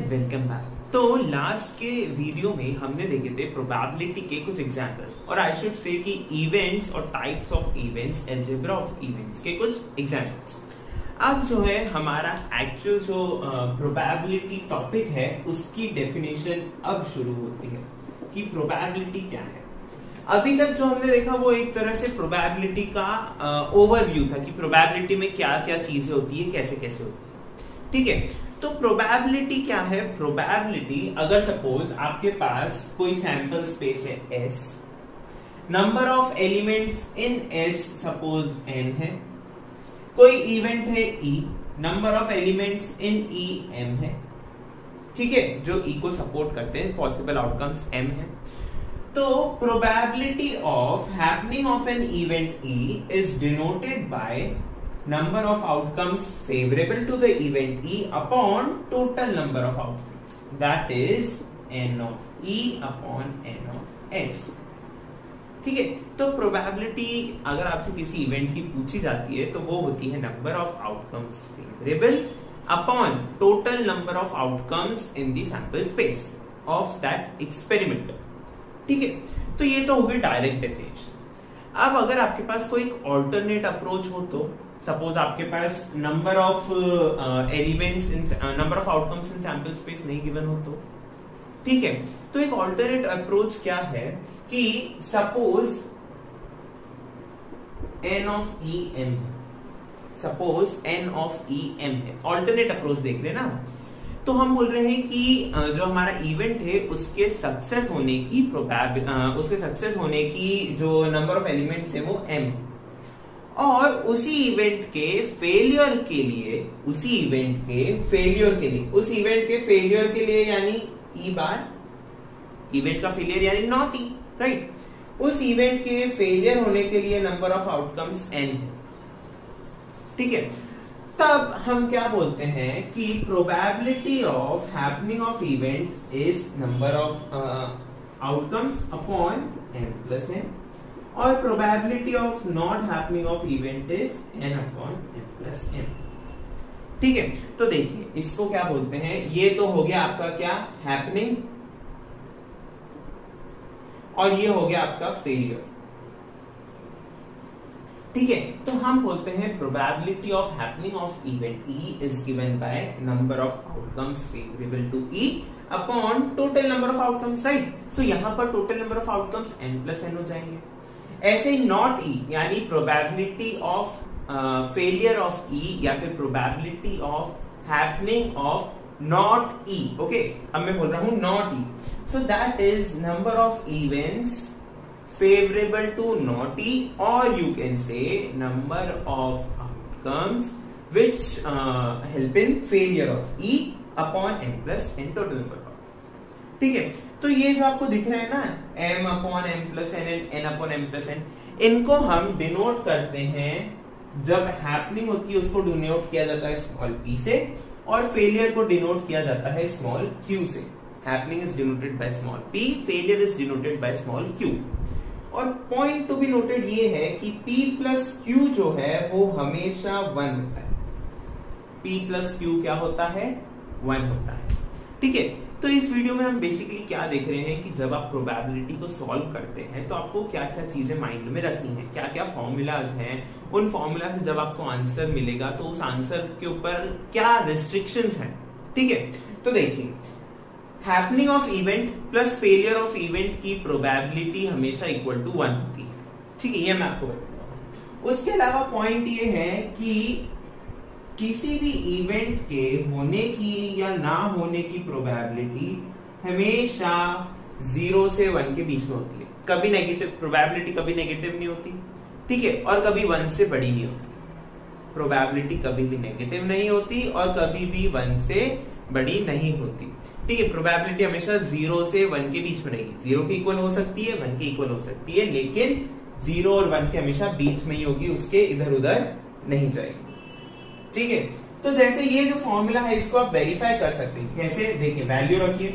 Welcome back. तो last के video में हमने देखे थे प्रोबेबिलिटी के कुछ एग्जांपल्स और आई शुड से कि इवेंट्स और types of events, algebra of events के कुछ एग्जांपल्स। अब जो है हमारा एक्चुअल जो प्रोबेबिलिटी टॉपिक है उसकी डेफिनेशन अब शुरू होती है कि प्रोबेबिलिटी क्या है। अभी तक जो हमने देखा वो एक तरह से प्रोबेबिलिटी का ओवरव्यू था कि प्रोबेबिलिटी में क्या क्या चीजें होती है, कैसे कैसे होती है। ठीक है, तो प्रोबेबिलिटी क्या है? प्रोबेबिलिटी अगर सपोज आपके पास कोई सैंपल स्पेस है S, number of elements in S suppose n है, कोई इवेंट है E, number of elements in E m है, ठीक है, जो E को सपोर्ट करते हैं, पॉसिबल आउटकम्स m है। तो probability of happening of an event E is denoted by number of outcomes favorable to the event E upon total number of outcomes, that is n of E upon n of S। ठीक है, तो probability अगर आपसे किसी event की पूछी जाती है तो वो होती है number of outcomes favourable upon total number of outcomes in the sample space of that experiment. ठीक है, तो ये तो हो गई डायरेक्ट डेफिनेशन। अब अगर आपके पास कोई एक ऑल्टरनेट अप्रोच हो तो सपोज आपके पास number of elements in number of outcomes in sample space नहीं गिवन हो तो ठीक है, तो एक ऑल्टरनेट अप्रोच क्या है कि suppose n of E M है, suppose n of E M है, ऑल्टरनेट अप्रोच देख रहे ना। तो हम बोल रहे हैं कि जो हमारा इवेंट है उसके सक्सेस होने की उसके सक्सेस होने की जो नंबर ऑफ एलिमेंट्स है वो m, और उसी इवेंट के फेलियर के लिए, उस इवेंट के फेलियर के लिए यानी ई बार, इवेंट का फेलियर यानी नॉट ई, राइट, उस इवेंट के फेलियर होने के लिए नंबर ऑफ आउटकम्स n है। ठीक है, तब हम क्या बोलते हैं कि probability of happening of event is number of outcomes upon m plus n, और probability of not happening of event is n upon m plus m। ठीक है, तो देखिए इसको क्या बोलते हैं, ये तो हो गया आपका क्या हैपनिंग, और ये हो गया आपका फेलियर। ठीक है, तो हम बोलते हैं probability of happening of event E is given by number of outcomes favourable to E upon total number of outcomes, right. So यहां पर total number of outcomes n plus n हो जाएंगे। ऐसे ही नॉट E यानी probability of failure of E या फिर probability of happening of not E, okay, अब मैं बोल रहा हूं not E, so that is number of events favorable to not E, or you can say number of outcomes which help in failure of E upon n plus n total number of outcomes। ठीक है, तो ये जो आपको दिख रहा है ना m upon m plus n, n upon m plus n, इनको हम डिनोट करते हैं, जब हैपनिंग होती है उसको डिनोट किया जाता है स्मॉल p से, और फेलियर को डिनोट किया जाता है स्मॉल q से। Happening is denoted by small p, failure is denoted by small q। और पॉइंट टू बी नोटेड ये है कि P प्लस Q जो है वो हमेशा 1 होता है। P प्लस Q क्या होता है? 1 होता है। ठीक है, तो इस वीडियो में हम बेसिकली क्या देख रहे हैं कि जब आप प्रोबेबिलिटी को सॉल्व करते हैं तो आपको क्या क्या चीजें माइंड में रखनी है, क्या क्या फॉर्मूलाज हैं, उन फॉर्मूला से जब आपको आंसर मिलेगा तो उस आंसर के ऊपर क्या रिस्ट्रिक्शंस हैं। ठीक है, तो देखिए happening of event plus failure of event की प्रोबेबिलिटी हमेशा इक्वल टू 1 होती है। ठीक है, ये मैं आपको बताऊंगा। उसके अलावा पॉइंट ये है कि किसी भी इवेंट के होने की या ना होने की प्रोबेबिलिटी हमेशा 0 से 1 के बीच में होती है। कभी नेगेटिव प्रोबेबिलिटी, कभी नेगेटिव नहीं होती, ठीक है, और कभी 1 से बड़ी नहीं होती। प्रोबेबिलिटी कभी भी नेगेटिव नहीं होती और कभी भी 1 से बड़ी नहीं होती। ठीक है, प्रोबेबिलिटी हमेशा 0 से 1 के बीच में रहेगी। 0 के इक्वल हो सकती है, 1 के इक्वल हो सकती है, लेकिन 0 और 1 के हमेशा बीच में ही होगी, उसके इधर उधर नहीं जाएगी। ठीक है, तो जैसे ये जो फॉर्मूला है इसको आप वेरीफाई कर सकते हैं। कैसे? देखिए, वैल्यू रखिए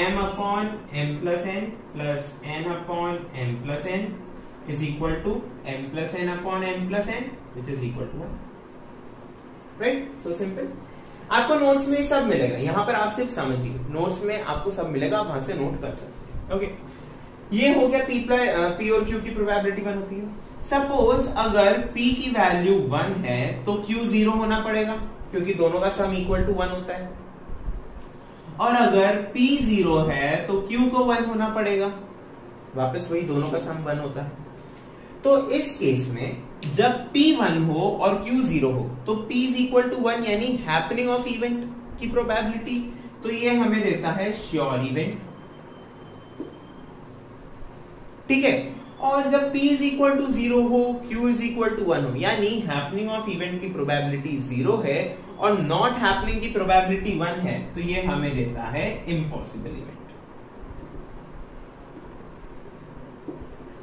m upon m plus n plus n upon m plus n is equal to m plus n upon m plus n which is equal to 1, right. So simple. आपको नोट्स में सब मिलेगा, यहाँ पर आप सिर्फ समझिए, नोट्स में आपको सब मिलेगा, आप वहां से नोट कर सकते हैं। ओके, ये हो गया P और Q की प्रोबेबिलिटी 1 होती है। सपोज अगर P की वैल्यू 1 है तो Q 0 होना पड़ेगा, क्योंकि दोनों का सम इक्वल टू 1 होता है। और अगर P 0 है तो Q को 1 होना पड़ेगा, वापस वही, दोनों का सम 1 होता है। तो इस केस में जब P 1 हो और Q 0 हो तो P इज इक्वल टू 1, यानी हैपनिंग ऑफ इवेंट की प्रोबेबिलिटी, तो ये हमें देता है श्योर इवेंट। ठीक है, और जब P इज इक्वल टू 0 हो, Q इज इक्वल टू 1 हो, यानी हैपनिंग ऑफ इवेंट की प्रोबेबिलिटी 0 है और नॉट हैपनिंग की प्रोबेबिलिटी 1 है, तो ये हमें देता है इम्पॉसिबल इवेंट।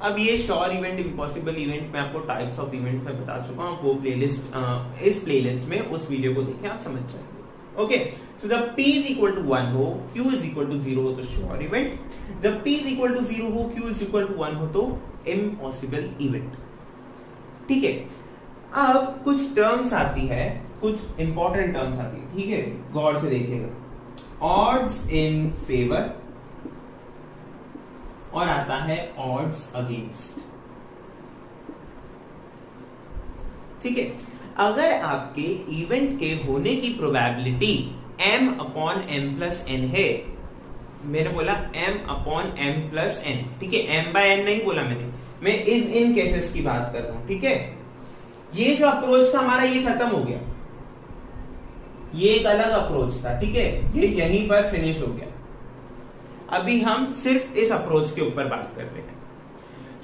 अब ये श्योर इवेंट, इम्पॉसिबल इवेंट, मैं आपको टाइप्स ऑफ इवेंट्स में बता चुका हूं, वो प्लेलिस्ट इस प्लेलिस्ट में उस वीडियो को देखें, आप समझ जाएंगे। ओके, तो जब P इज इक्वल टू 1 हो, Q इज इक्वल टू 0 हो तो श्योर इवेंट, जब P इज इक्वल टू 0 हो, Q इज इक्वल टू 1 हो तो इम्पॉसिबल इवेंट। ठीक है, अब कुछ टर्म्स आती है, कुछ इंपॉर्टेंट टर्म्स आती है, ठीक है, गौर से देखिएगा। ऑड्स इन फेवर और आता है ऑड्स अगेंस्ट। ठीक है, अगर आपके इवेंट के होने की probability m upon m plus n है, मैंने बोला m upon m plus n, ठीक है, m बाय n नहीं बोला मैंने, मैं इन केसेस की बात कर रहा हूं। ठीक है, ये जो अप्रोच था हमारा ये खत्म हो गया, ये एक अलग अप्रोच था। ठीक है, ये यहीं पर फिनिश हो गया, अभी हम सिर्फ इस अप्रोच के ऊपर बात कर रहे हैं।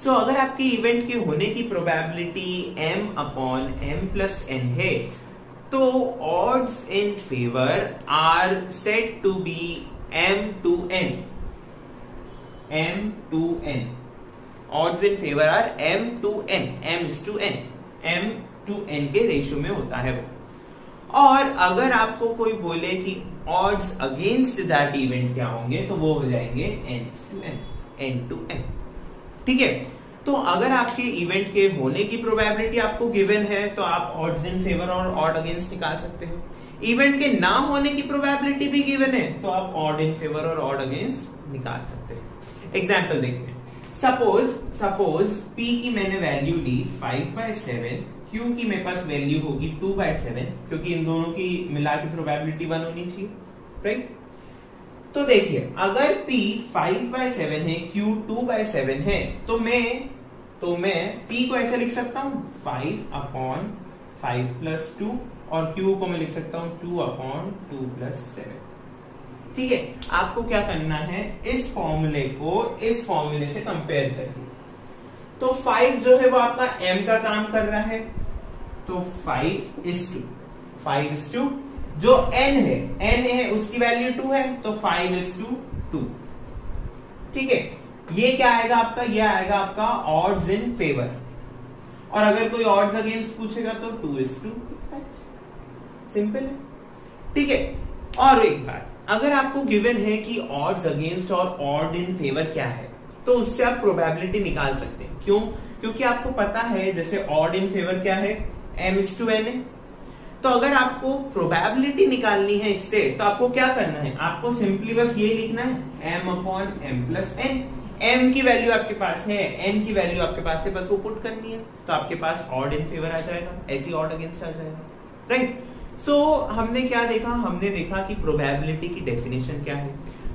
सो अगर आपके इवेंट के होने की probability m upon m plus n है, तो odds in favour are said to be m to n, m to n, odds in favour are m to n, m is to n, m to n के ratio में होता है वो। और अगर आपको कोई बोले कि ऑड्स अगेंस्ट दैट इवेंट क्या होंगे, तो वो हो जाएंगे n to n, n to n। ठीक है, तो अगर आपके इवेंट के होने की प्रोबेबिलिटी आपको गिवन है, तो आप ऑड्स इन फेवर और ऑड अगेंस्ट निकाल सकते हो। इवेंट के ना होने की प्रोबेबिलिटी भी गिवन है, तो आप ऑड इन फेवर और ऑड अगेंस्ट निकाल सकते हैं। एग्जाम्पल देखते हैं। सपोज P की मैंने वैल्यू ली 5/7, Q की मेरे पास वैल्यू होगी 2/7, क्योंकि इन दोनों की मिला की प्रोबेबिलिटी 1 होनी चाहिए, राइट। तो देखिए, अगर P 5/7 है, Q 2/7 है, तो मैं P को ऐसे लिख सकता हूं 5/5 प्लस 2, और Q को मैं लिख सकता हूं 2/2 प्लस 7। ठीक है, आपको क्या करना है, इस फॉर्मूले को इस फॉर्मूले से कंपेयर करिए। तो 5 जो है वो आपका m का काम कर रहा है, तो 5:2, जो n है उसकी वैल्यू 2 है, तो 5:2। ठीक है, ये क्या आएगा आपका, ये आएगा आपका ऑड्स इन फेवर, और अगर कोई ऑड्स अगेंस्ट पूछेगा तो 2:5। सिंपल है। ठीक है, और एक बात, अगर आपको गिवन है कि ऑड्स अगेंस्ट और ऑड इन फेवर क्या है, तो उससे आप प्रोबेबिलिटी निकाल सकते हैं। क्यों? क्योंकि आपको पता है जैसे ऑड इन फेवर क्या है, m/n है। तो अगर आपको प्रोबेबिलिटी निकालनी है इससे, तो आपको क्या करना है, आपको सिंपली बस ये लिखना है m upon m plus n। m की वैल्यू आपके पास है, n की वैल्यू आपके पास है, बस वो पुट करनी है, तो आपके पास ऑड इन फेवर आ जाएगा, ऐसी ऑड अगेंस्ट आ जाएगा, राइट। सो हमने क्या देखा, हमने देखा कि प्रोबेबिलिटी की डेफिनेशन क्या है,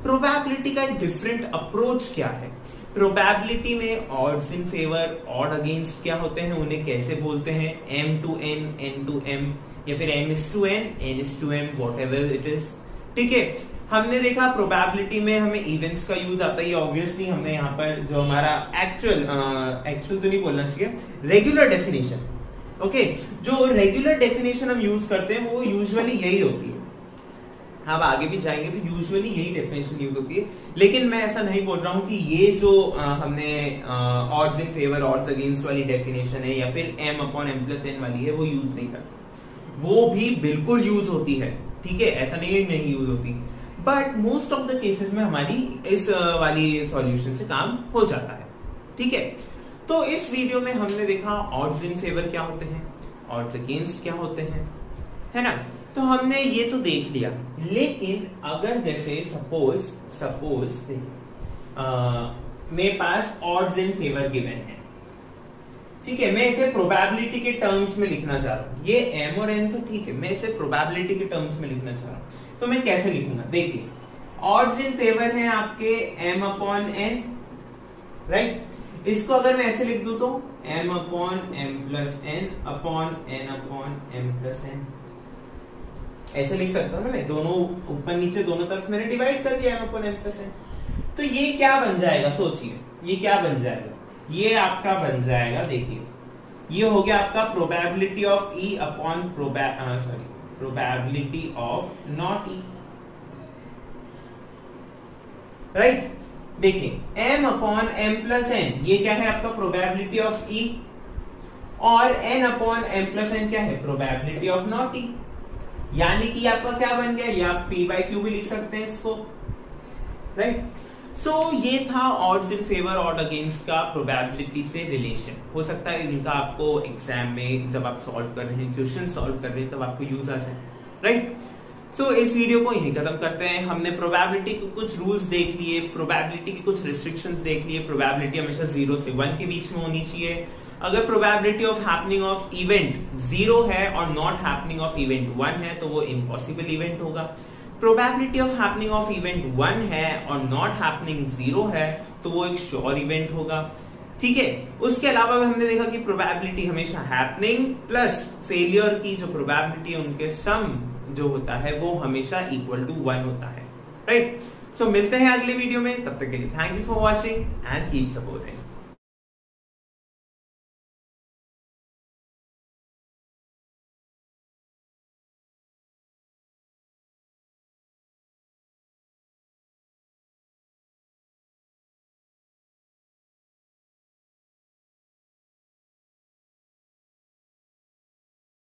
प्रोबेबिलिटी का एक डिफरेंट अप्रोच क्या है। प्रोबेबिलिटी में odds in favour, odd against क्या होते हैं, उन्हें कैसे बोलते हैं, m to n, n to m, या फिर m/n, n/m, whatever it is. ठीक है, हमने देखा प्रोबेबिलिटी में हमें इवेंट्स का यूज आता है, ऑब्वियसली हमने यहाँ पर जो हमारा एक्चुअल तो नहीं बोलना चाहिए, रेगुलर डेफिनेशन, ओके, जो रेगुलर डेफिनेशन हम यूज करते हैं वो यूजुअली यही होती है। अब आगे भी जाएंगे तो यूजुअली यही डेफिनेशन यूज होती है, लेकिन मैं ऐसा नहीं बोल रहा हूं कि ये जो हमने odds in favour, odds against वाली डेफिनेशन है, या फिर m upon m plus n वाली है, वो यूज नहीं करते, वो भी बिल्कुल यूज होती है। ठीक है, ऐसा नहीं यूज होती, but most of the cases में हमारी इस वाली सॉल्यूशन से काम हो जाता है। ठीक है, तो इस वीडियो में हमने देखा ऑड्स इन फेवर क्या होते हैं, ऑड्स अगेंस्ट क्या होते हैं, है ना। तो हमने ये तो देख लिया, लेकिन अगर जैसे सपोज मेरे पास ऑड्स इन फेवर गिवन है, ठीक है, मैं इसे प्रोबेबिलिटी के टर्म्स में लिखना चाह रहा हूं, ये m और n तो ठीक है, मैं इसे प्रोबेबिलिटी के टर्म्स में लिखना चाह रहा हूं, तो मैं कैसे लिखूंगा? देखिए, ऑड्स इन फेवर है आपके m अपॉन n, राइट। इसको अगर मैं ऐसे लिख दूं तो m upon m plus n upon n upon m plus n, ऐसे लिख सकता हूं ना मैं, दोनों ऊपर नीचे दोनों तरफ मैंने डिवाइड कर दिया m upon m plus n। तो ये क्या बन जाएगा? सोचिए, ये क्या बन जाएगा? ये आपका बन जाएगा, देखिए, ये हो गया आपका probability of E upon probability of not E, right. देखिए, m upon m plus n, ये क्या है आपका? प्रोबेबिलिटी ऑफ E, और n upon m plus n क्या है? Probability of not E। यानी कि आपका क्या बन गया? या आप p बाई क्यू भी लिख सकते हैं इसको, राइट। तो ये था odds in favour odd against का प्रोबेबिलिटी से रिलेशन। हो सकता है इनका आपको एग्जाम में जब आप सॉल्व कर रहे हैं, क्वेश्चन सॉल्व कर रहे हैं, तब आपको यूज आ जाए, राइट। सो इस वीडियो को यहीं खत्म करते हैं। हमने प्रोबेबिलिटी के कुछ रूल्स देख लिए, प्रोबेबिलिटी के कुछ रिस्ट्रिक्शंस देख लिए। प्रोबेबिलिटी हमेशा 0 से 1 के बीच में होनी चाहिए। अगर probability of happening of event 0 है और नॉट हैपनिंग ऑफ इवेंट 1 है तो वो इम्पॉसिबल इवेंट होगा। Probability of happening of event 1 है और नॉट हैपनिंग 0 है तो वो एक श्योर इवेंट होगा, ठीक है। उसके अलावा भी हमने देखा कि प्रोबेबिलिटी हमेशा हैपनिंग प्लस फेलियर की जो प्रोबेबिलिटी है उनके सम जो होता है वो हमेशा इक्वल टू 1 होता है, राइट। सो मिलते हैं अगले वीडियो में, तब तक के लिए thank you for watching and keep supporting.